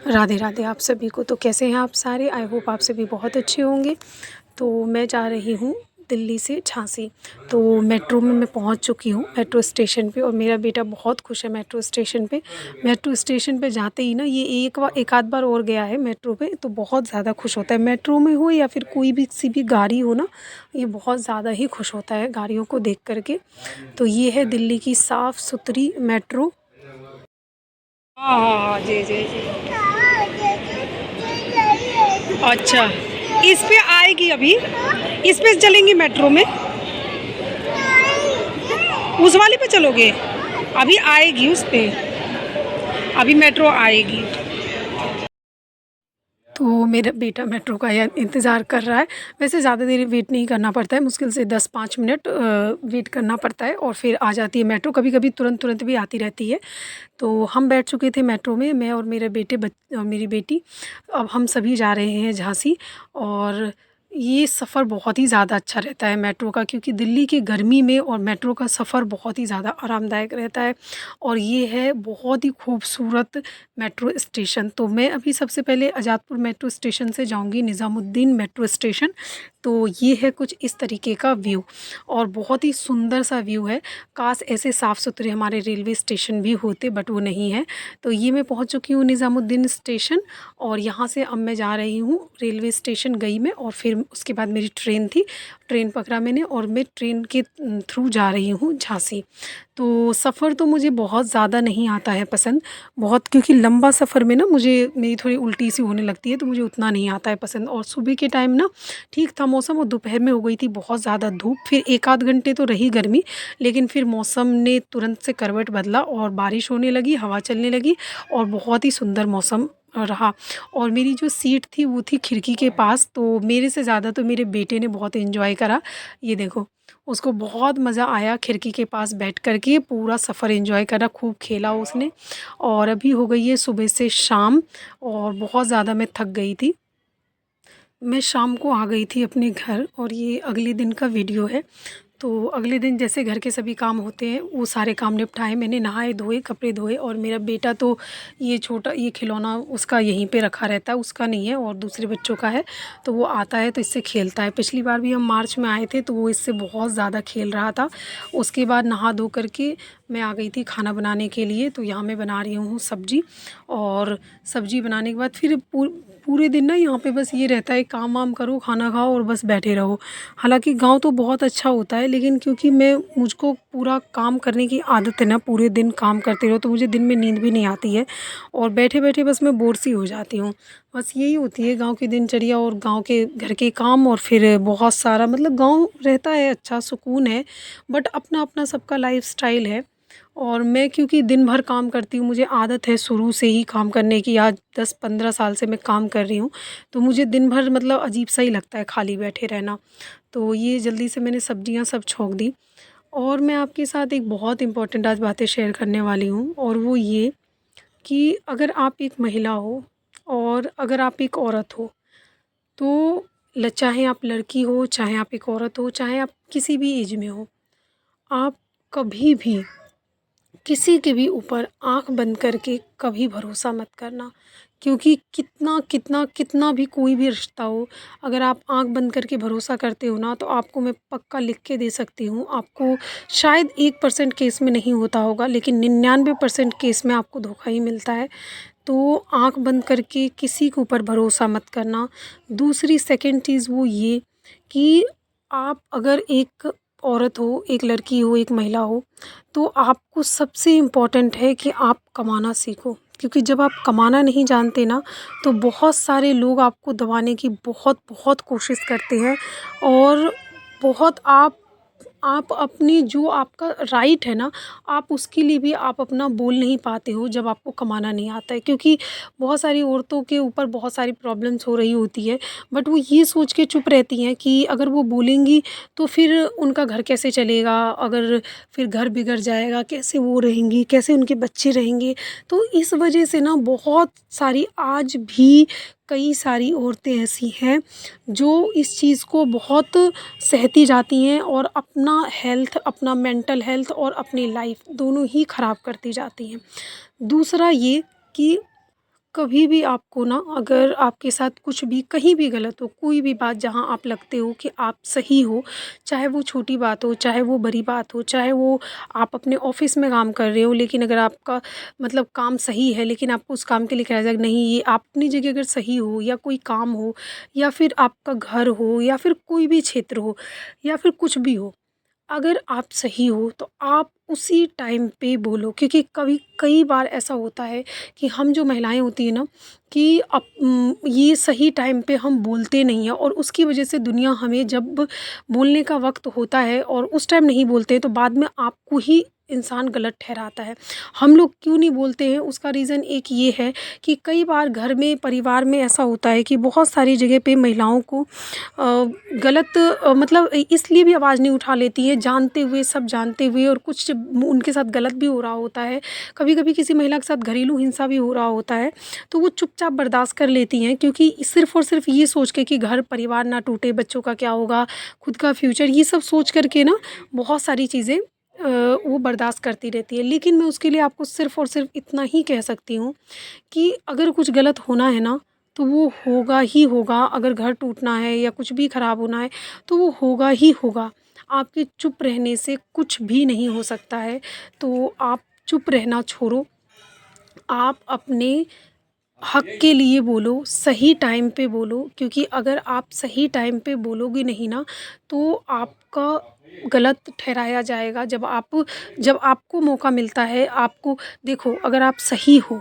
राधे राधे आप सभी को। तो कैसे हैं आप सारे? आई होप आप सभी बहुत अच्छे होंगे। तो मैं जा रही हूँ दिल्ली से झांसी। तो मेट्रो में मैं पहुँच चुकी हूँ, मेट्रो स्टेशन पे, और मेरा बेटा बहुत खुश है मेट्रो स्टेशन पे। मेट्रो स्टेशन पे जाते ही ना ये एक आध बार और गया है मेट्रो पे, तो बहुत ज़्यादा खुश होता है। मेट्रो में हो या फिर कोई भी किसी भी गाड़ी हो ना, ये बहुत ज़्यादा ही खुश होता है गाड़ियों को देख कर के। तो ये है दिल्ली की साफ़ सुथरी मेट्रो। हाँ हाँ हाँ, जी जी जी। अच्छा, इस पे आएगी अभी, इस पे चलेंगी मेट्रो में। उस वाले पे चलोगे? अभी आएगी उस पे, अभी मेट्रो आएगी। तो मेरा बेटा मेट्रो का यार इंतज़ार कर रहा है। वैसे ज़्यादा देर वेट नहीं करना पड़ता है, मुश्किल से 10-5 मिनट वेट करना पड़ता है और फिर आ जाती है मेट्रो। कभी-कभी तुरंत-तुरंत भी आती रहती है। तो हम बैठ चुके थे मेट्रो में, मैं और मेरे बेटे और मेरी बेटी। अब हम सभी जा रहे हैं झांसी। और ये सफ़र बहुत ही ज़्यादा अच्छा रहता है मेट्रो का, क्योंकि दिल्ली की गर्मी में और मेट्रो का सफ़र बहुत ही ज़्यादा आरामदायक रहता है। और ये है बहुत ही खूबसूरत मेट्रो स्टेशन। तो मैं अभी सबसे पहले आज़ादपुर मेट्रो स्टेशन से जाऊंगी निज़ामुद्दीन मेट्रो स्टेशन। तो ये है कुछ इस तरीके का व्यू, और बहुत ही सुंदर सा व्यू है। काश ऐसे साफ़ सुथरे हमारे रेलवे स्टेशन भी होते, बट वो नहीं है। तो ये मैं पहुंच चुकी हूँ निज़ामुद्दीन स्टेशन, और यहाँ से अब मैं जा रही हूँ रेलवे स्टेशन गई मैं, और फिर उसके बाद मेरी ट्रेन थी, ट्रेन पकड़ा मैंने, और मैं ट्रेन के थ्रू जा रही हूँ झांसी। तो सफ़र तो मुझे बहुत ज़्यादा नहीं आता है पसंद, बहुत, क्योंकि लंबा सफ़र में ना मुझे मेरी थोड़ी उल्टी सी होने लगती है, तो मुझे उतना नहीं आता है पसंद। और सुबह के टाइम ना ठीक था मौसम, और दोपहर में हो गई थी बहुत ज़्यादा धूप, फिर एक आध घंटे तो रही गर्मी, लेकिन फिर मौसम ने तुरंत से करवट बदला और बारिश होने लगी, हवा चलने लगी, और बहुत ही सुंदर मौसम रहा। और मेरी जो सीट थी वो थी खिड़की के पास, तो मेरे से ज़्यादा तो मेरे बेटे ने बहुत एंजॉय करा। ये देखो, उसको बहुत मज़ा आया खिड़की के पास बैठ कर के, पूरा सफ़र एंजॉय करा, खूब खेला उसने। और अभी हो गई है सुबह से शाम, और बहुत ज़्यादा मैं थक गई थी। मैं शाम को आ गई थी अपने घर, और ये अगले दिन का वीडियो है। तो अगले दिन जैसे घर के सभी काम होते हैं, वो सारे काम निपटाए मैंने, नहाए धोए, कपड़े धोए। और मेरा बेटा तो ये छोटा, ये खिलौना उसका यहीं पे रखा रहता है, उसका नहीं है और दूसरे बच्चों का है। तो वो आता है तो इससे खेलता है। पिछली बार भी हम मार्च में आए थे तो वो इससे बहुत ज़्यादा खेल रहा था। उसके बाद नहा धो करके मैं आ गई थी खाना बनाने के लिए। तो यहाँ मैं बना रही हूँ सब्जी, और सब्जी बनाने के बाद फिर पूरे दिन ना यहाँ पे बस ये रहता है, काम वाम करो, खाना खाओ और बस बैठे रहो। हालांकि गांव तो बहुत अच्छा होता है, लेकिन क्योंकि मुझको पूरा काम करने की आदत है ना, पूरे दिन काम करते रहो, तो मुझे दिन में नींद भी नहीं आती है, और बैठे बैठे बस मैं बोर सी हो जाती हूँ। बस यही होती है गांव की दिनचर्या, और गांव के घर के काम, और फिर बहुत सारा, मतलब गांव रहता है, अच्छा सुकून है, बट अपना अपना सबका लाइफ स्टाइल है। और मैं क्योंकि दिन भर काम करती हूँ, मुझे आदत है शुरू से ही काम करने की, आज 10-15 साल से मैं काम कर रही हूँ। तो मुझे दिन भर मतलब अजीब सा ही लगता है खाली बैठे रहना। तो ये जल्दी से मैंने सब्जियां सब छोंक दी। और मैं आपके साथ एक बहुत इम्पोर्टेंट आज बातें शेयर करने वाली हूँ, और वो ये कि अगर आप एक महिला हो, और अगर आप एक औरत हो, तो चाहे आप लड़की हो, चाहे आप एक औरत हो, चाहे आप किसी भी एज में हो, आप कभी भी किसी के भी ऊपर आँख बंद करके कभी भरोसा मत करना। क्योंकि कितना कितना कितना भी कोई भी रिश्ता हो, अगर आप आँख बंद करके भरोसा करते हो ना, तो आपको मैं पक्का लिख के दे सकती हूँ, आपको शायद 1% केस में नहीं होता होगा, लेकिन 99% केस में आपको धोखा ही मिलता है। तो आँख बंद करके किसी के ऊपर भरोसा मत करना। दूसरी सेकंड चीज़ वो ये कि आप अगर एक औरत हो, एक लड़की हो, एक महिला हो, तो आपको सबसे इम्पोर्टेंट है कि आप कमाना सीखो। क्योंकि जब आप कमाना नहीं जानते ना, तो बहुत सारे लोग आपको दबाने की बहुत बहुत कोशिश करते हैं, और बहुत आप अपनी जो आपका राइट है ना, आप उसके लिए भी आप अपना बोल नहीं पाते हो जब आपको कमाना नहीं आता है। क्योंकि बहुत सारी औरतों के ऊपर बहुत सारी प्रॉब्लम्स हो रही होती है, बट वो ये सोच के चुप रहती हैं कि अगर वो बोलेंगी तो फिर उनका घर कैसे चलेगा, अगर फिर घर बिगड़ जाएगा, कैसे वो रहेंगी, कैसे उनके बच्चे रहेंगे। तो इस वजह से ना बहुत सारी, आज भी कई सारी औरतें ऐसी हैं जो इस चीज़ को बहुत सहती जाती हैं, और अपना हेल्थ, अपना मेंटल हेल्थ और अपनी लाइफ दोनों ही ख़राब करती जाती हैं। दूसरा ये कि कभी भी आपको ना, अगर आपके साथ कुछ भी कहीं भी गलत हो, कोई भी बात जहाँ आप लगते हो कि आप सही हो, चाहे वो छोटी बात हो, चाहे वो बड़ी बात हो, चाहे वो आप अपने ऑफ़िस में काम कर रहे हो, लेकिन अगर आपका मतलब काम सही है, लेकिन आपको उस काम के लिए कहा जाए नहीं, ये आप अपनी जगह अगर सही हो, या कोई काम हो, या फिर आपका घर हो, या फिर कोई भी क्षेत्र हो, या फिर कुछ भी हो, अगर आप सही हो तो आप उसी टाइम पे बोलो, क्योंकि कभी कई बार ऐसा होता है कि हम जो महिलाएं होती हैं ना, कि ये सही टाइम पे हम बोलते नहीं हैं, और उसकी वजह से दुनिया हमें जब बोलने का वक्त होता है और उस टाइम नहीं बोलते हैं, तो बाद में आपको ही इंसान गलत ठहराता है। हम लोग क्यों नहीं बोलते हैं, उसका रीज़न एक ये है कि कई बार घर में, परिवार में ऐसा होता है कि बहुत सारी जगह पे महिलाओं को गलत मतलब इसलिए भी आवाज़ नहीं उठा लेती हैं, जानते हुए, सब जानते हुए, और कुछ उनके साथ गलत भी हो रहा होता है। कभी-कभी किसी महिला के साथ घरेलू हिंसा भी हो रहा होता है, तो वो चुपचाप बर्दाश्त कर लेती हैं, क्योंकि सिर्फ़ और सिर्फ़ ये सोच के कि घर परिवार ना टूटे, बच्चों का क्या होगा, खुद का फ्यूचर, ये सब सोच कर के ना बहुत सारी चीज़ें वो बर्दाश्त करती रहती है। लेकिन मैं उसके लिए आपको सिर्फ़ और सिर्फ़ इतना ही कह सकती हूँ कि अगर कुछ गलत होना है ना, तो वो होगा ही होगा। अगर घर टूटना है या कुछ भी ख़राब होना है, तो वो होगा ही होगा। आपके चुप रहने से कुछ भी नहीं हो सकता है। तो आप चुप रहना छोड़ो, आप अपने हक़ के लिए बोलो, सही टाइम पे बोलो, क्योंकि अगर आप सही टाइम पे बोलोगे नहीं ना, तो आपका गलत ठहराया जाएगा। जब आपको मौका मिलता है, आपको देखो, अगर आप सही हो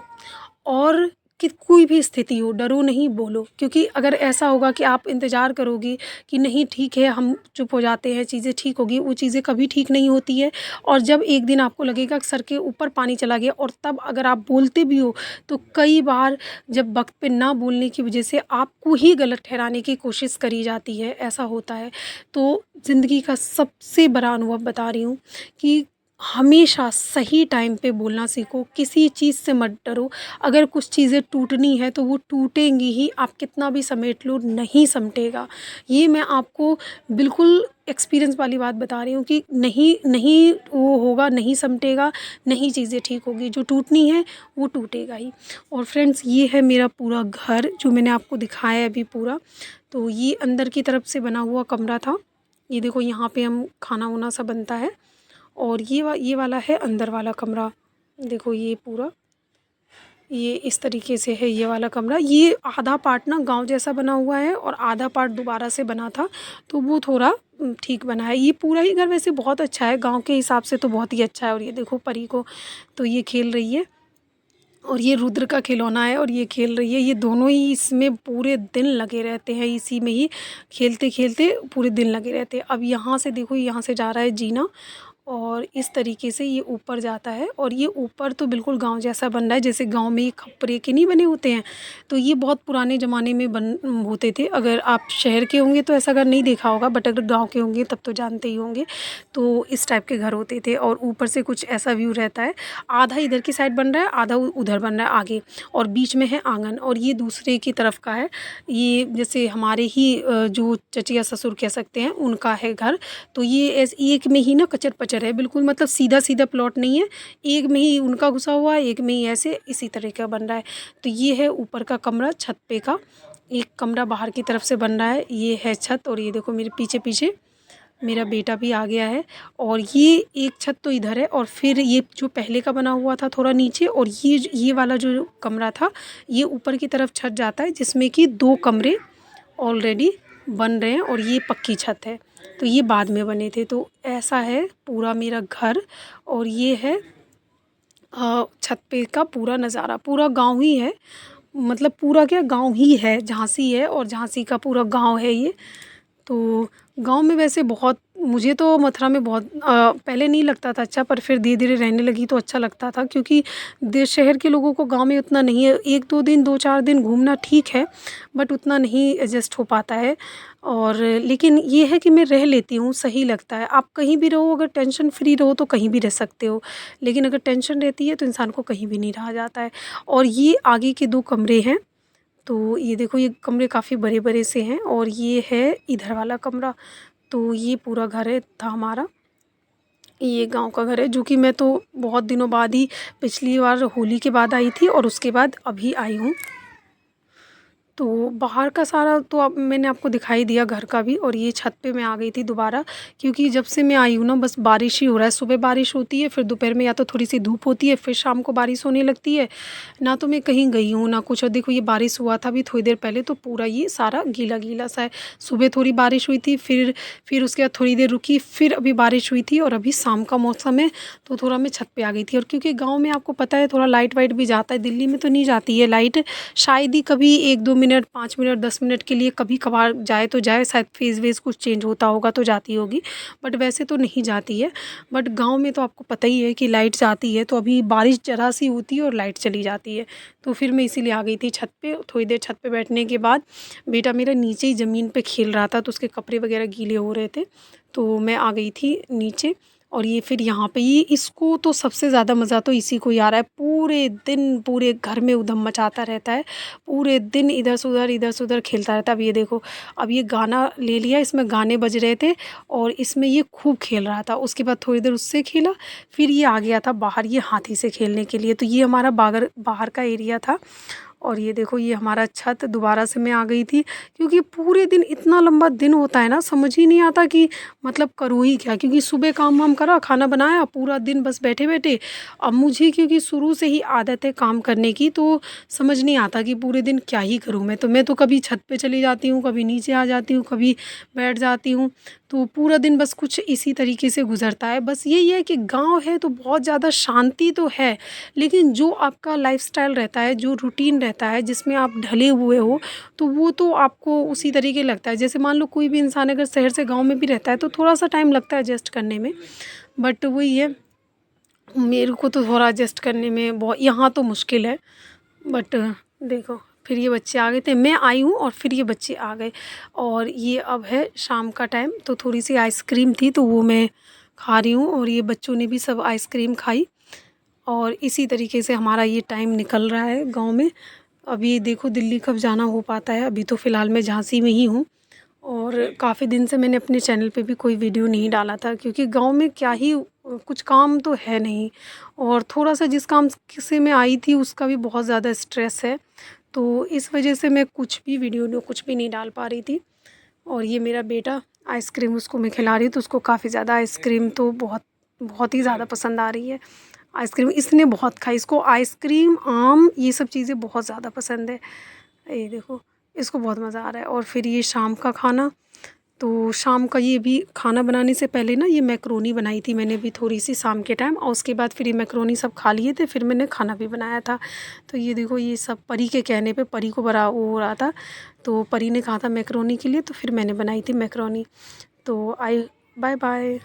और कि कोई भी स्थिति हो, डरो नहीं, बोलो। क्योंकि अगर ऐसा होगा कि आप इंतज़ार करोगे कि नहीं ठीक है, हम चुप हो जाते हैं, चीज़ें ठीक होगी, वो चीज़ें कभी ठीक नहीं होती है। और जब एक दिन आपको लगेगा कि सर के ऊपर पानी चला गया, और तब अगर आप बोलते भी हो, तो कई बार जब वक़्त पे ना बोलने की वज़ह से आपको ही गलत ठहराने की कोशिश करी जाती है, ऐसा होता है। तो ज़िंदगी का सबसे बड़ा अनुभव बता रही हूँ कि हमेशा सही टाइम पे बोलना सीखो, किसी चीज़ से मत डरो। अगर कुछ चीज़ें टूटनी है तो वो टूटेंगी ही, आप कितना भी समेट लो, नहीं सिमटेगा। ये मैं आपको बिल्कुल एक्सपीरियंस वाली बात बता रही हूँ कि नहीं नहीं वो होगा, नहीं सिमटेगा, नहीं चीज़ें ठीक होगी, जो टूटनी है वो टूटेगा ही। और फ्रेंड्स, ये है मेरा पूरा घर जो मैंने आपको दिखाया है अभी पूरा। तो ये अंदर की तरफ से बना हुआ कमरा था। ये देखो, यहाँ पे हम खाना-वाना सब बनता है। और ये वाला है अंदर वाला कमरा। देखो, ये पूरा ये इस तरीके से है ये वाला कमरा। ये आधा पार्ट ना गाँव जैसा बना हुआ है, और आधा पार्ट दोबारा से बना था, तो वो थोड़ा ठीक बना है। ये पूरा ही घर वैसे बहुत अच्छा है, गाँव के हिसाब से तो बहुत ही अच्छा है। और ये देखो परी को, तो ये खेल रही है, और ये रुद्र का खिलौना है, और ये खेल रही है। ये दोनों ही इसमें पूरे दिन लगे रहते हैं, इसी में ही खेलते-खेलते पूरे दिन लगे रहते हैं। अब यहाँ से देखो, यहाँ से जा रहा है जीना, और इस तरीके से ये ऊपर जाता है। और ये ऊपर तो बिल्कुल गाँव जैसा बन रहा है, जैसे गाँव में ये खप्परे के नहीं बने होते हैं, तो ये बहुत पुराने ज़माने में बन होते थे। अगर आप शहर के होंगे तो ऐसा घर नहीं देखा होगा, बट अगर गाँव के होंगे तब तो जानते ही होंगे। तो इस टाइप के घर होते थे, और ऊपर से कुछ ऐसा व्यू रहता है। आधा इधर की साइड बन रहा है, आधा उधर बन रहा है आगे, और बीच में है आँगन, और ये दूसरे की तरफ का है। ये जैसे हमारे ही जो चचिया ससुर कह सकते हैं, उनका है घर। तो ये एक में ही ना कचर-पचर है बिल्कुल, मतलब सीधा-सीधा प्लॉट नहीं है। एक में ही उनका घुसा हुआ है, एक में ही ऐसे इसी तरह का बन रहा है। तो ये है ऊपर का कमरा, छत पे का। एक कमरा बाहर की तरफ से बन रहा है, ये है छत। और ये देखो मेरे पीछे-पीछे मेरा बेटा भी आ गया है। और ये एक छत तो इधर है, और फिर ये जो पहले का बना हुआ था थोड़ा नीचे, और ये वाला जो कमरा था, ये ऊपर की तरफ छत जाता है, जिसमें कि 2 कमरे ऑलरेडी बन रहे हैं, और ये पक्की छत है। तो ये बाद में बने थे। तो ऐसा है पूरा मेरा घर, और ये है छत पे का पूरा नज़ारा। पूरा गाँव ही है, मतलब पूरा क्या, गाँव ही है, झांसी है, और झांसी का पूरा गाँव है ये। तो गाँव में वैसे बहुत, मुझे तो मथुरा में बहुत पहले नहीं लगता था अच्छा, पर फिर धीरे-धीरे रहने लगी तो अच्छा लगता था, क्योंकि शहर के लोगों को गाँव में उतना नहीं है। 1-2 दिन, 2-4 दिन घूमना ठीक है, बट उतना नहीं एडजस्ट हो पाता है। और लेकिन ये है कि मैं रह लेती हूँ, सही लगता है। आप कहीं भी रहो, अगर टेंशन फ्री रहो तो कहीं भी रह सकते हो, लेकिन अगर टेंशन रहती है तो इंसान को कहीं भी नहीं रहा जाता है। और ये आगे के 2 कमरे हैं। तो ये देखो, ये कमरे काफ़ी बड़े-बड़े से हैं, और ये है इधर वाला कमरा। तो ये पूरा घर है था हमारा। ये गाँव का घर है, जो कि मैं तो बहुत दिनों बाद ही, पिछली बार होली के बाद आई थी, और उसके बाद अभी आई हूँ। तो बाहर का सारा तो अब मैंने आपको दिखाई दिया, घर का भी। और ये छत पे मैं आ गई थी दोबारा, क्योंकि जब से मैं आई हूँ ना बस बारिश ही हो रहा है। सुबह बारिश होती है, फिर दोपहर में या तो थोड़ी सी धूप होती है, फिर शाम को बारिश होने लगती है। ना तो मैं कहीं गई हूँ ना कुछ। और देखो ये बारिश हुआ था अभी थोड़ी देर पहले, तो पूरा ये सारा गीला गीला सा है। सुबह थोड़ी बारिश हुई थी, फिर उसके बाद थोड़ी देर रुकी, फिर अभी बारिश हुई थी। और अभी शाम का मौसम है तो थोड़ा मैं छत पे आ गई थी। और क्योंकि गाँव में आपको पता है थोड़ा लाइट वाइट भी जाता है, दिल्ली में तो नहीं जाती है लाइट। शायद ही कभी 1-2 मिनट, 5 मिनट, 10 मिनट के लिए कभी कभार जाए तो जाए, शायद फेज़ वेज़ कुछ चेंज होता होगा तो जाती होगी, बट वैसे तो नहीं जाती है। बट गाँव में तो आपको पता ही है कि लाइट जाती है। तो अभी बारिश ज़रा सी होती है और लाइट चली जाती है। तो फिर मैं इसीलिए आ गई थी छत पे। थोड़ी देर छत पे बैठने के बाद बेटा मेरा नीचे ही ज़मीन पे खेल रहा था, तो उसके कपड़े वगैरह गीले हो रहे थे, तो मैं आ गई थी नीचे। और ये फिर यहाँ पे ये इसको तो सबसे ज़्यादा मज़ा तो इसी को ही आ रहा है। पूरे दिन पूरे घर में उधम मचाता रहता है, पूरे दिन इधर से उधर खेलता रहता है। अब ये देखो, अब ये गाना ले लिया, इसमें गाने बज रहे थे और इसमें ये खूब खेल रहा था। उसके बाद थोड़ी देर उससे खेला, फिर ये आ गया था बाहर ये हाथी से खेलने के लिए। तो ये हमारा बागर बाहर का एरिया था। और ये देखो ये हमारा छत, दोबारा से मैं आ गई थी, क्योंकि पूरे दिन इतना लंबा दिन होता है ना, समझ ही नहीं आता कि मतलब करूँ ही क्या। क्योंकि सुबह काम वाम करा, खाना बनाया, पूरा दिन बस बैठे बैठे। अब मुझे क्योंकि शुरू से ही आदत है काम करने की, तो समझ नहीं आता कि पूरे दिन क्या ही करूँ मैं तो कभी छत पे चली जाती हूँ, कभी नीचे आ जाती हूँ, कभी बैठ जाती हूँ। तो पूरा दिन बस कुछ इसी तरीके से गुजरता है। बस यही है कि गांव है तो बहुत ज़्यादा शांति तो है, लेकिन जो आपका लाइफस्टाइल रहता है, जो रूटीन रहता है, जिसमें आप ढले हुए हो, तो वो तो आपको उसी तरीके लगता है। जैसे मान लो कोई भी इंसान अगर शहर से गांव में भी रहता है तो थोड़ा सा टाइम लगता है एडजस्ट करने में। बट वही है, मेरे को तो थोड़ा एडजस्ट करने में बहुत यहाँ तो मुश्किल है। बट देखो फिर ये बच्चे आ गए थे, मैं आई हूँ और फिर ये बच्चे आ गए। और ये अब है शाम का टाइम, तो थोड़ी सी आइसक्रीम थी तो वो मैं खा रही हूँ, और ये बच्चों ने भी सब आइसक्रीम खाई। और इसी तरीके से हमारा ये टाइम निकल रहा है गांव में। अभी देखो दिल्ली कब जाना हो पाता है, अभी तो फ़िलहाल मैं झांसी में ही हूँ। और काफ़ी दिन से मैंने अपने चैनल पे भी कोई वीडियो नहीं डाला था, क्योंकि गांव में क्या ही कुछ काम तो है नहीं। और थोड़ा सा जिस काम से मैं आई थी उसका भी बहुत ज़्यादा स्ट्रेस है, तो इस वजह से मैं कुछ भी नहीं डाल पा रही थी। और ये मेरा बेटा आइसक्रीम उसको मैं खिला रही, तो उसको काफ़ी ज़्यादा आइसक्रीम तो बहुत बहुत ही ज़्यादा पसंद आ रही है। आइसक्रीम इसने बहुत खाई, इसको आइसक्रीम, आम, ये सब चीज़ें बहुत ज़्यादा पसंद है। ये देखो इसको बहुत मज़ा आ रहा है। और फिर ये शाम का खाना, तो शाम का ये भी खाना बनाने से पहले ना ये मैक्रोनी बनाई थी मैंने भी थोड़ी सी शाम के टाइम, और उसके बाद फिर ये मैक्रोनी सब खा लिए थे, फिर मैंने खाना भी बनाया था। तो ये देखो ये सब परी के कहने पे, परी को बड़ा वो हो रहा था, तो परी ने कहा था मैक्रोनी के लिए, तो फिर मैंने बनाई थी मैक्रोनी। तो आई, बाय बाय।